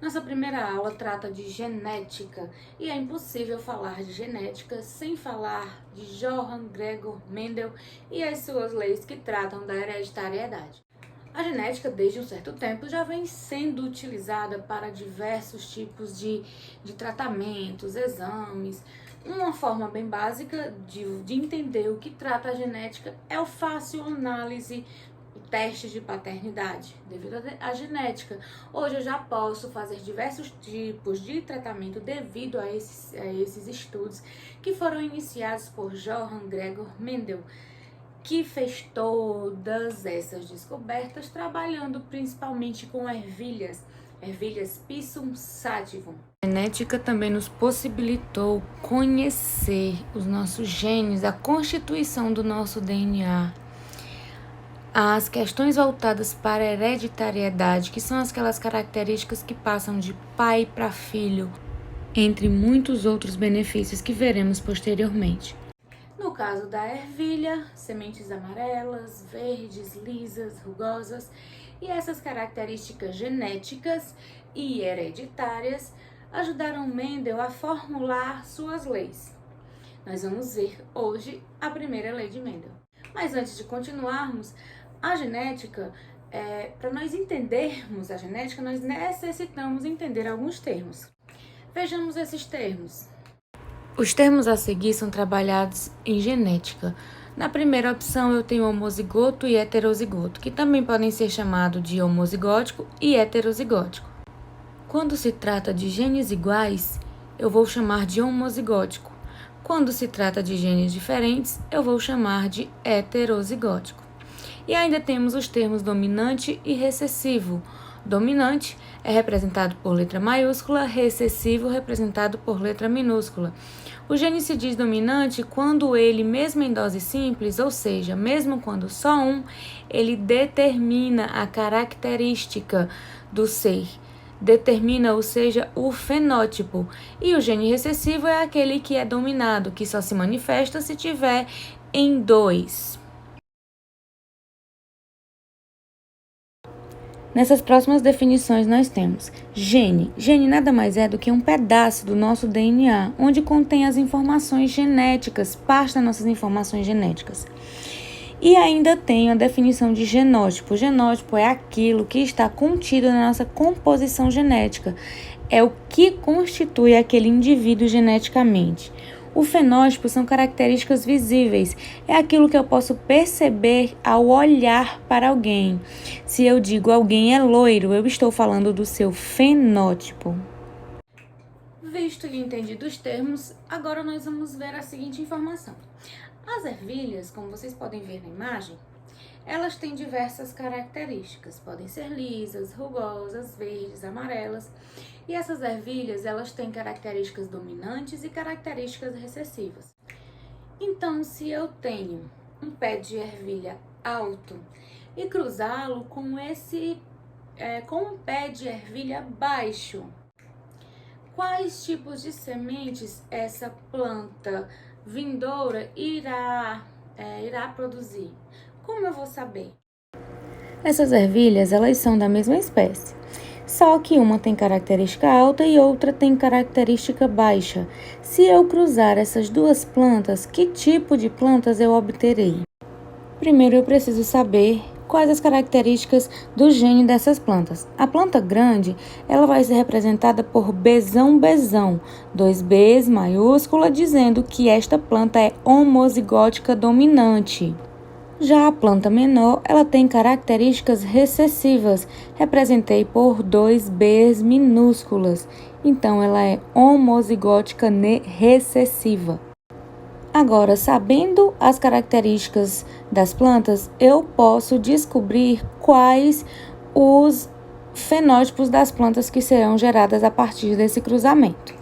Nossa primeira aula trata de genética e é impossível falar de genética sem falar de Johann Gregor Mendel e as suas leis que tratam da hereditariedade. A genética, desde um certo tempo, já vem sendo utilizada para diversos tipos de tratamentos, exames. Uma forma bem básica de entender o que trata a genética é o fácil análise, o teste de paternidade, devido à genética. Hoje eu já posso fazer diversos tipos de tratamento devido a esses estudos que foram iniciados por Johann Gregor Mendel, que fez todas essas descobertas trabalhando principalmente com ervilhas Pisum sativum. A genética também nos possibilitou conhecer os nossos genes, a constituição do nosso DNA, as questões voltadas para a hereditariedade, que são aquelas características que passam de pai para filho, entre muitos outros benefícios que veremos posteriormente. No caso da ervilha, sementes amarelas, verdes, lisas, rugosas, e essas características genéticas e hereditárias ajudaram Mendel a formular suas leis. Nós vamos ver hoje a primeira lei de Mendel. Mas antes de continuarmos, a genética, para nós entendermos a genética, nós necessitamos entender alguns termos. Vejamos esses termos. Os termos a seguir são trabalhados em genética. Na primeira opção eu tenho homozigoto e heterozigoto, que também podem ser chamados de homozigótico e heterozigótico. Quando se trata de genes iguais, eu vou chamar de homozigótico. Quando se trata de genes diferentes, eu vou chamar de heterozigótico. E ainda temos os termos dominante e recessivo. Dominante é representado por letra maiúscula, recessivo representado por letra minúscula. O gene se diz dominante quando ele, mesmo em dose simples, ou seja, mesmo quando só um, ele determina a característica do ser. Determina, ou seja, o fenótipo. E o gene recessivo é aquele que é dominado, que só se manifesta se tiver em 2. Nessas próximas definições nós temos gene. Gene nada mais é do que um pedaço do nosso DNA, onde contém as informações genéticas, parte das nossas informações genéticas. E ainda tem a definição de genótipo. Genótipo é aquilo que está contido na nossa composição genética. É o que constitui aquele indivíduo geneticamente. O fenótipo são características visíveis, é aquilo que eu posso perceber ao olhar para alguém. Se eu digo alguém é loiro, eu estou falando do seu fenótipo. Visto e entendido os termos, agora nós vamos ver a seguinte informação. As ervilhas, como vocês podem ver na imagem, elas têm diversas características, podem ser lisas, rugosas, verdes, amarelas. E essas ervilhas, elas têm características dominantes e características recessivas. Então, se eu tenho um pé de ervilha alto e cruzá-lo com um pé de ervilha baixo, quais tipos de sementes essa planta vindoura irá produzir? Como eu vou saber? Essas ervilhas, elas são da mesma espécie, só que uma tem característica alta e outra tem característica baixa. Se eu cruzar essas duas plantas, que tipo de plantas eu obterei? Primeiro eu preciso saber quais as características do gene dessas plantas. A planta grande, ela vai ser representada por Bzão, 2 Bs maiúscula, dizendo que esta planta é homozigótica dominante. Já a planta menor, ela tem características recessivas, representei por 2 Bs minúsculas, então ela é homozigótica recessiva. Agora, sabendo as características das plantas, eu posso descobrir quais os fenótipos das plantas que serão geradas a partir desse cruzamento.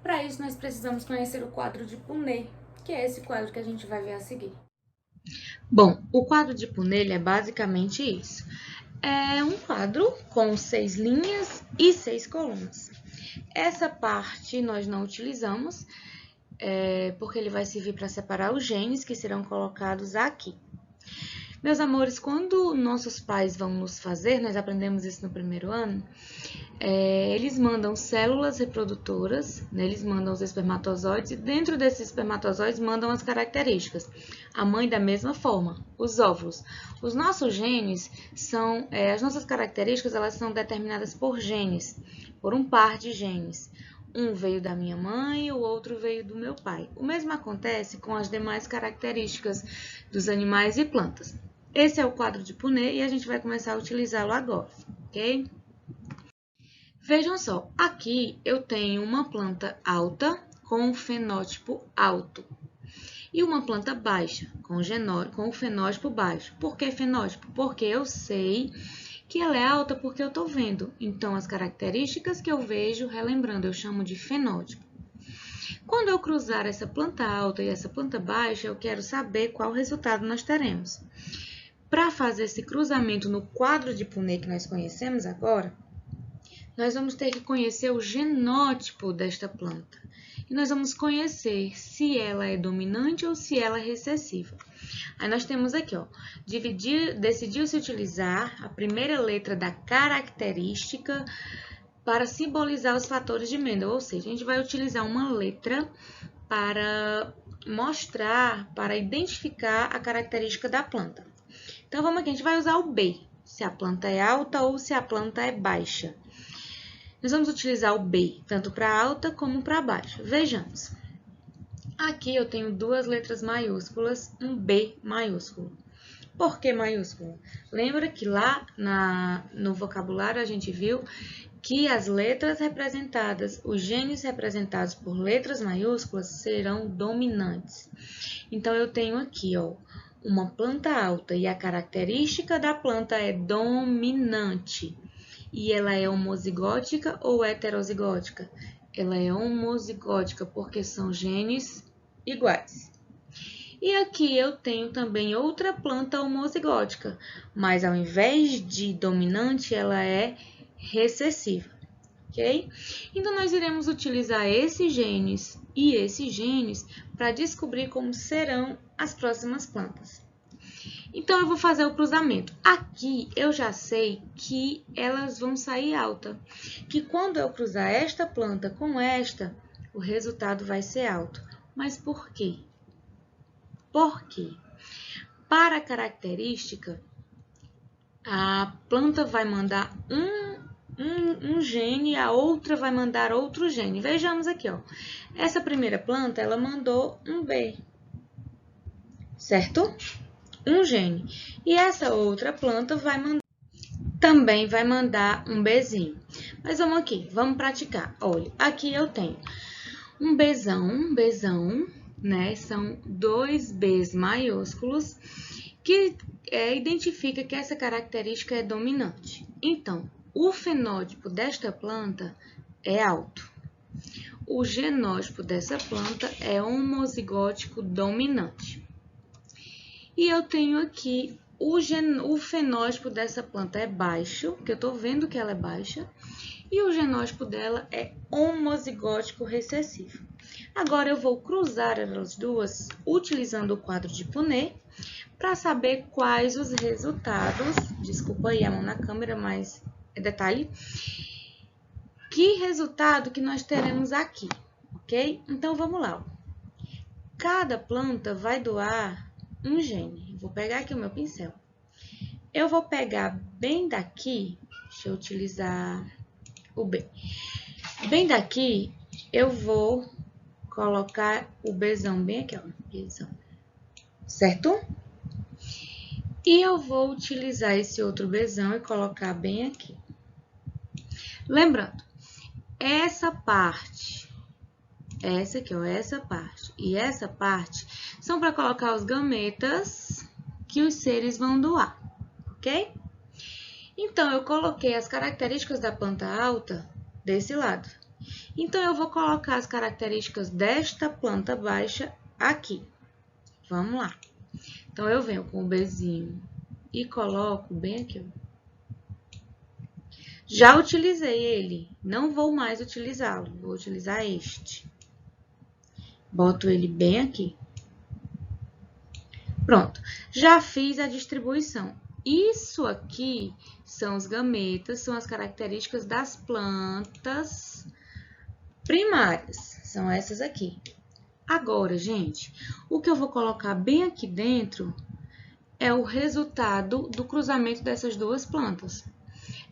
Para isso, nós precisamos conhecer o quadro de Punnett, que é esse quadro que a gente vai ver a seguir. Bom, o quadro de Punnett é basicamente isso. É um quadro com 6 linhas e 6 colunas. Essa parte nós não utilizamos, porque ele vai servir para separar os genes que serão colocados aqui. Meus amores, quando nossos pais vão nos fazer, nós aprendemos isso no primeiro ano, eles mandam células reprodutoras, né, eles mandam os espermatozoides, e dentro desses espermatozoides mandam as características. A mãe da mesma forma, os óvulos. Os nossos genes são, as nossas características, elas são determinadas por genes, por um par de genes. Um veio da minha mãe e o outro veio do meu pai. O mesmo acontece com as demais características dos animais e plantas. Esse é o quadro de Punnett e a gente vai começar a utilizá-lo agora, ok? Vejam só, aqui eu tenho uma planta alta com um fenótipo alto e uma planta baixa com o fenótipo baixo. Por que fenótipo? Porque eu sei que ela é alta porque eu estou vendo. Então, as características que eu vejo, relembrando, eu chamo de fenótipo. Quando eu cruzar essa planta alta e essa planta baixa, eu quero saber qual resultado nós teremos. Para fazer esse cruzamento no quadro de Punnett que nós conhecemos agora, nós vamos ter que conhecer o genótipo desta planta. E nós vamos conhecer se ela é dominante ou se ela é recessiva. Aí nós temos aqui, ó, decidiu-se utilizar a primeira letra da característica para simbolizar os fatores de Mendel, ou seja, a gente vai utilizar uma letra para mostrar, para identificar a característica da planta. Então, vamos aqui, a gente vai usar o B, se a planta é alta ou se a planta é baixa. Nós vamos utilizar o B, tanto para alta como para baixa. Vejamos. Aqui eu tenho duas letras maiúsculas, um B maiúsculo. Por que maiúsculo? Lembra que lá no vocabulário a gente viu que as letras representadas, os genes representados por letras maiúsculas serão dominantes. Então, eu tenho aqui, ó, uma planta alta e a característica da planta é dominante. E ela é homozigótica ou heterozigótica? Ela é homozigótica porque são genes iguais. E aqui eu tenho também outra planta homozigótica, mas ao invés de dominante, ela é recessiva, ok? Então, nós iremos utilizar esses genes e esses genes para descobrir como serão as próximas plantas. Então, eu vou fazer o cruzamento. Aqui, eu já sei que elas vão sair alta, que quando eu cruzar esta planta com esta, o resultado vai ser alto. Mas por quê? Por quê? Para a característica, a planta vai mandar um gene e a outra vai mandar outro gene. Vejamos aqui, ó. Essa primeira planta, ela mandou um B, certo? Um gene. E essa outra planta também vai mandar um Bzinho. Mas vamos aqui, vamos praticar. Olha, aqui eu tenho um Bzão, né? São dois Bs maiúsculos que identifica que essa característica é dominante. Então, o fenótipo desta planta é alto. O genótipo dessa planta é homozigótico dominante. E eu tenho aqui o fenótipo dessa planta é baixo, que eu estou vendo que ela é baixa, e o genótipo dela é homozigótico recessivo. Agora, eu vou cruzar elas duas utilizando o quadro de Punnett para saber quais os resultados. Desculpa aí a mão na câmera, mas é detalhe. Que resultado que nós teremos aqui, ok? Então, vamos lá. Cada planta vai doar um gene. Vou pegar aqui o meu pincel. Eu vou pegar bem daqui, deixa eu utilizar o B. Bem daqui, eu vou colocar o Bzão bem aqui, ó. Bzão. Certo? E eu vou utilizar esse outro Bzão e colocar bem aqui. Lembrando, essa parte, essa aqui, ó, essa parte e essa parte são para colocar os gametas que os seres vão doar, ok? Então, eu coloquei as características da planta alta desse lado. Então, eu vou colocar as características desta planta baixa aqui. Vamos lá. Então, eu venho com o Bzinho e coloco bem aqui, ó. Já utilizei ele, não vou mais utilizá-lo, vou utilizar este. Boto ele bem aqui. Pronto, já fiz a distribuição. Isso aqui são os gametas, são as características das plantas primárias. São essas aqui. Agora, gente, o que eu vou colocar bem aqui dentro é o resultado do cruzamento dessas duas plantas.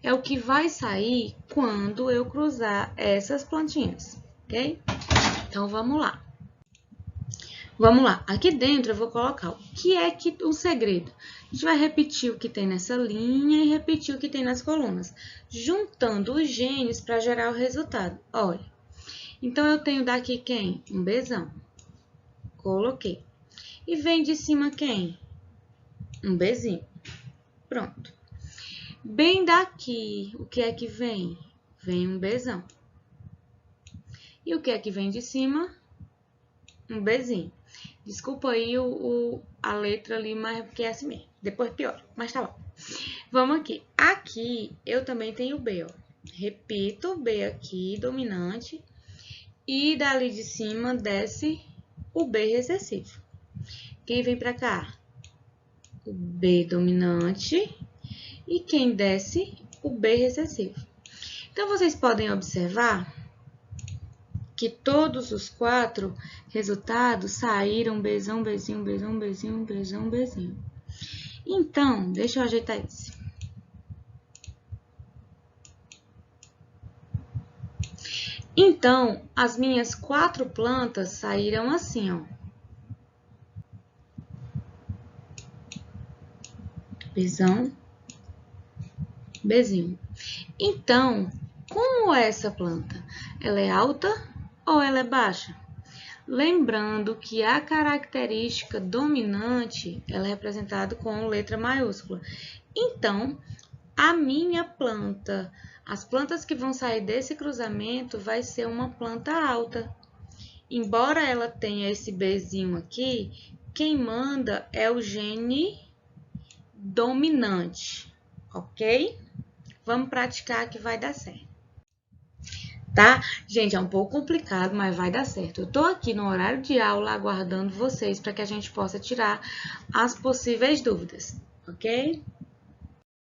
É o que vai sair quando eu cruzar essas plantinhas, ok? Então, vamos lá. Vamos lá. Aqui dentro eu vou colocar o que é que o segredo. A gente vai repetir o que tem nessa linha e repetir o que tem nas colunas, juntando os genes para gerar o resultado. Olha, então eu tenho daqui quem? Um Bzão. Coloquei. E vem de cima quem? Um Bzinho. Pronto. Bem daqui, o que é que vem? Vem um Bzão. E o que é que vem de cima? Um Bzinho. Desculpa aí a letra ali, mas porque é assim mesmo. Depois piora, mas tá bom. Vamos aqui. Aqui eu também tenho o B, ó. Repito, o B aqui, dominante. E dali de cima desce o B recessivo. Quem vem pra cá? O B dominante. E quem desce? O B recessivo. Então, vocês podem observar que todos os 4 resultados saíram Bzão, Bzinho, Bzão, Bzinho, Bzão, Bzinho. Então, deixa eu ajeitar isso. Então, as minhas 4 plantas saíram assim, ó. Bzão, Bzinho. Então, como é essa planta? Ela é alta ou ela é baixa? Lembrando que a característica dominante, ela é representada com letra maiúscula. Então, a minha planta, as plantas que vão sair desse cruzamento vai ser uma planta alta. Embora ela tenha esse Bzinho aqui, quem manda é o gene dominante, ok? Vamos praticar que vai dar certo. Tá? Gente, é um pouco complicado, mas vai dar certo. Eu tô aqui no horário de aula aguardando vocês para que a gente possa tirar as possíveis dúvidas, ok?